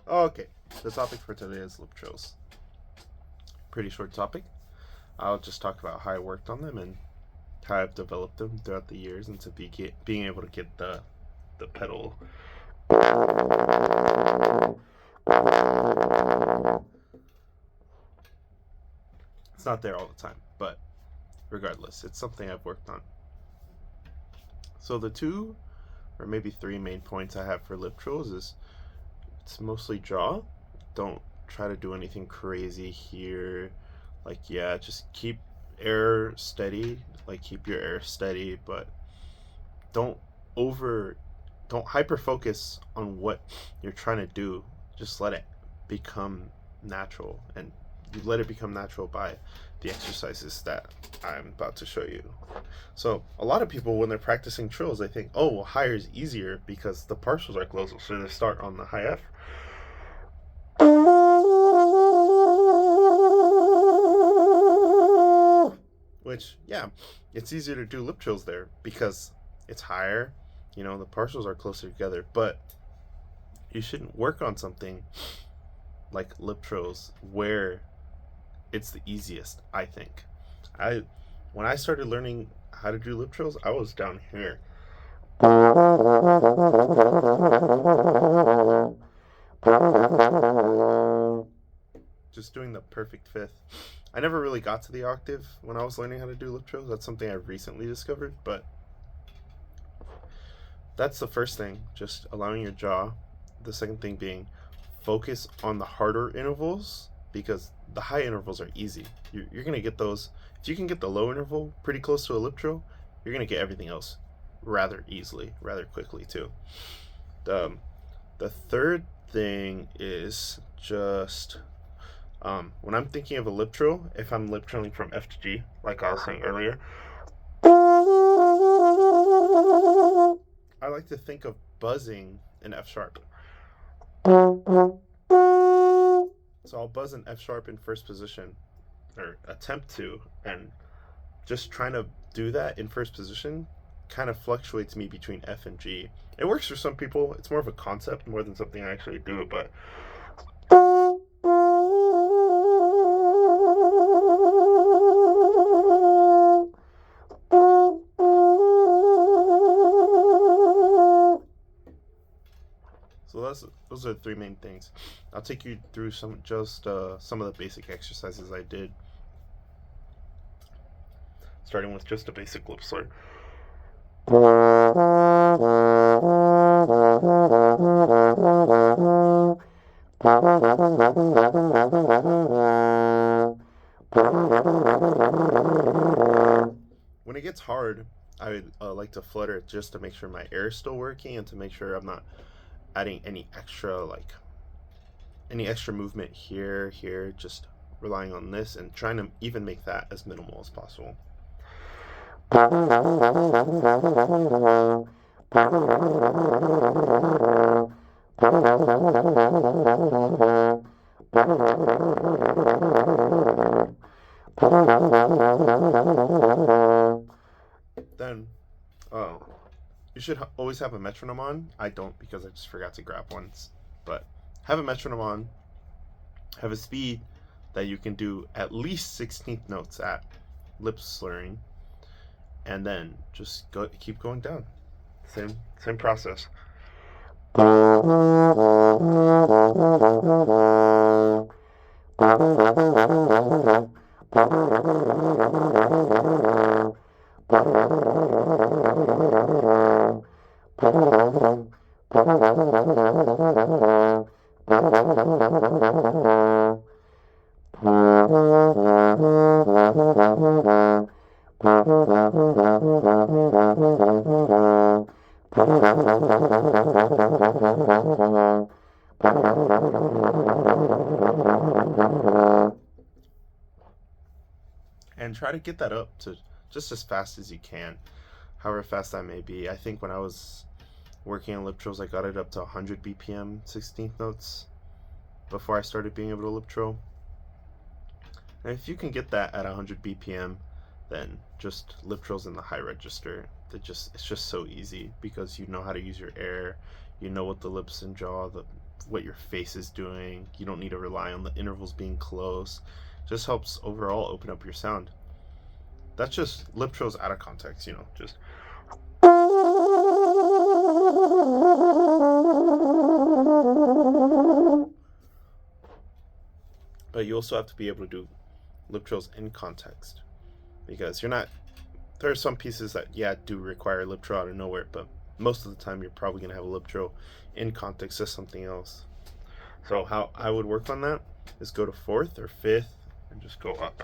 Okay, the topic for today is lip trills. Pretty short topic. I'll just talk about how I worked on them and how I've developed them throughout the years into being able to get the pedal. It's not there all the time, but regardless, it's something I've worked on. So the two or maybe three main points I have for lip trills is it's mostly jaw. Don't try to do anything crazy here. Like, yeah, just keep air steady. Like, keep your air steady, but don't over, don't hyper focus on what you're trying to do. Just let it become natural, and you let it become natural by the exercises that I'm about to show you. So a lot of people, when they're practicing trills, they think, oh, well, higher is easier because the partials are closer, so they start on the high F. Which, yeah, it's easier to do lip trills there because it's higher. The partials are closer together, but you shouldn't work on something like lip trills where it's the easiest, I think. I When I started learning how to do lip trills, I was down here. Just doing the perfect fifth. I never really got to the octave when I was learning how to do lip trills. That's something I recently discovered, but that's the first thing, just allowing your jaw. The second thing being focus on the harder intervals because the high intervals are easy. You're going to get those. If you can get the low interval pretty close to a lip trill, you're going to get everything else rather easily, rather quickly too. The, the third thing is just when I'm thinking of a lip trill, if I'm lip trilling from F to G, like I was saying earlier, I like to think of buzzing in F sharp. So I'll buzz an F sharp in first position, or attempt to, and just trying to do that in first position kind of fluctuates me between F and G. It works for some people. It's more of a concept more than something I actually do, but so those are the three main things. I'll take you through some of the basic exercises I did, starting with just a basic lip slur. When it gets hard, I like to flutter it just to make sure my air is still working and to make sure I'm not adding any extra movement here, just relying on this and trying to even make that as minimal as possible. Then, oh, you should always have a metronome on. I don't because I just forgot to grab one. But have a metronome on. Have a speed that you can do at least 16th notes at, lip slurring, and then just keep going down. Same process. And try to get that up to just as fast as you can, however fast that may be. I think when I was working on lip trills, I got it up to 100 BPM, 16th notes before I started being able to lip trill. And if you can get that at 100 BPM, then just lip trills in the high register. It's just so easy because you know how to use your air, you know what the lips and jaw, what your face is doing. You don't need to rely on the intervals being close. Just helps overall open up your sound. That's just lip trills out of context, just. But you also have to be able to do lip trills in context because you're not. There are some pieces that do require a lip trill out of nowhere, but most of the time you're probably gonna have a lip trill in context to something else. So how I would work on that is go to fourth or fifth and just go up.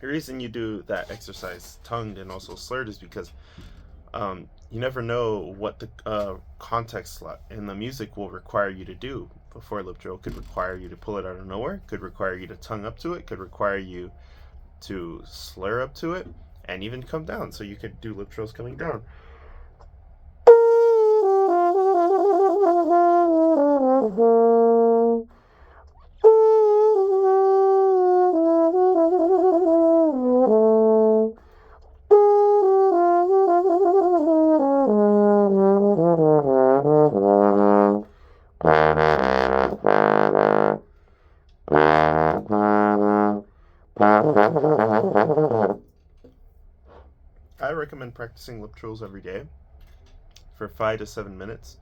The reason you do that exercise tongued and also slurred is because you never know what the context in the music will require you to do before lip drill. Could require you to pull it out of nowhere, could require you to tongue up to it, could require you to slur up to it, and even come down. So you could do lip trills coming down. I recommend practicing lip trills every day for 5 to 7 minutes.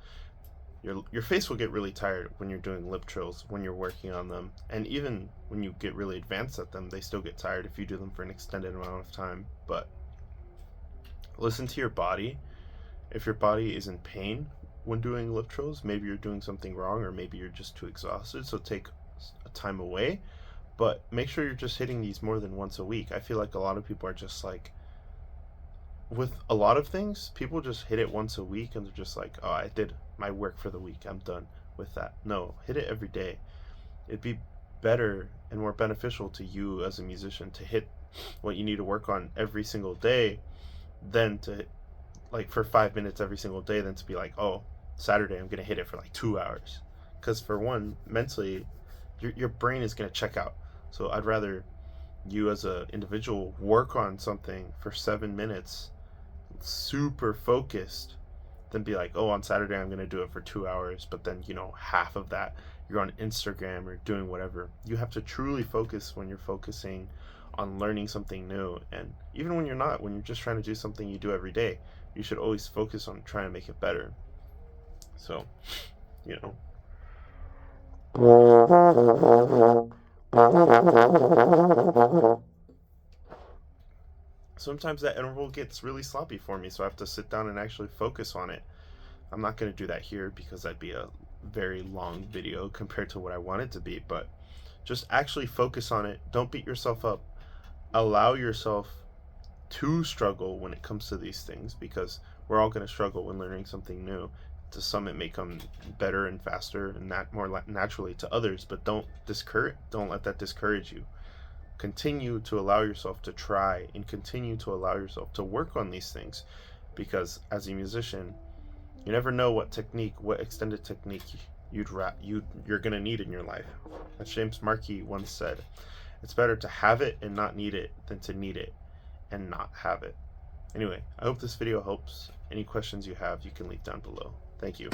Your face will get really tired when you're doing lip trills, when you're working on them, and even when you get really advanced at them, they still get tired if you do them for an extended amount of time. But listen to your body. If your body is in pain when doing lip trills, maybe you're doing something wrong, or maybe you're just too exhausted, so take a time away. But make sure you're just hitting these more than once a week. I feel like a lot of people are just like, with a lot of things, people just hit it once a week and they're just like, oh, I did my work for the week, I'm done with that. No, hit it every day. It'd be better and more beneficial to you as a musician to hit what you need to work on every single day than to, like, for 5 minutes every single day, than to be like, oh, Saturday I'm gonna hit it for like 2 hours. Because for one, mentally, your brain is gonna check out. So I'd rather you as an individual work on something for 7 minutes super focused than be like, oh, on Saturday I'm going to do it for 2 hours, but then, half of that you're on Instagram or doing whatever. You have to truly focus when you're focusing on learning something new. And even when you're not, when you're just trying to do something you do every day, you should always focus on trying to make it better. So, sometimes that interval gets really sloppy for me, so I have to sit down and actually focus on it. I'm not going to do that here because that'd be a very long video compared to what I want it to be, but just actually focus on it. Don't beat yourself up. Allow yourself to struggle when it comes to these things, because we're all going to struggle when learning something new. To some, it may come better and faster and more naturally to others, but don't let that discourage you. Continue to allow yourself to try and continue to allow yourself to work on these things, because as a musician, you never know what extended technique you're gonna need in your life. As James Markey once said, it's better to have it and not need it than to need it and not have it. Anyway, I hope this video helps. Any questions you have, you can leave down below. Thank you.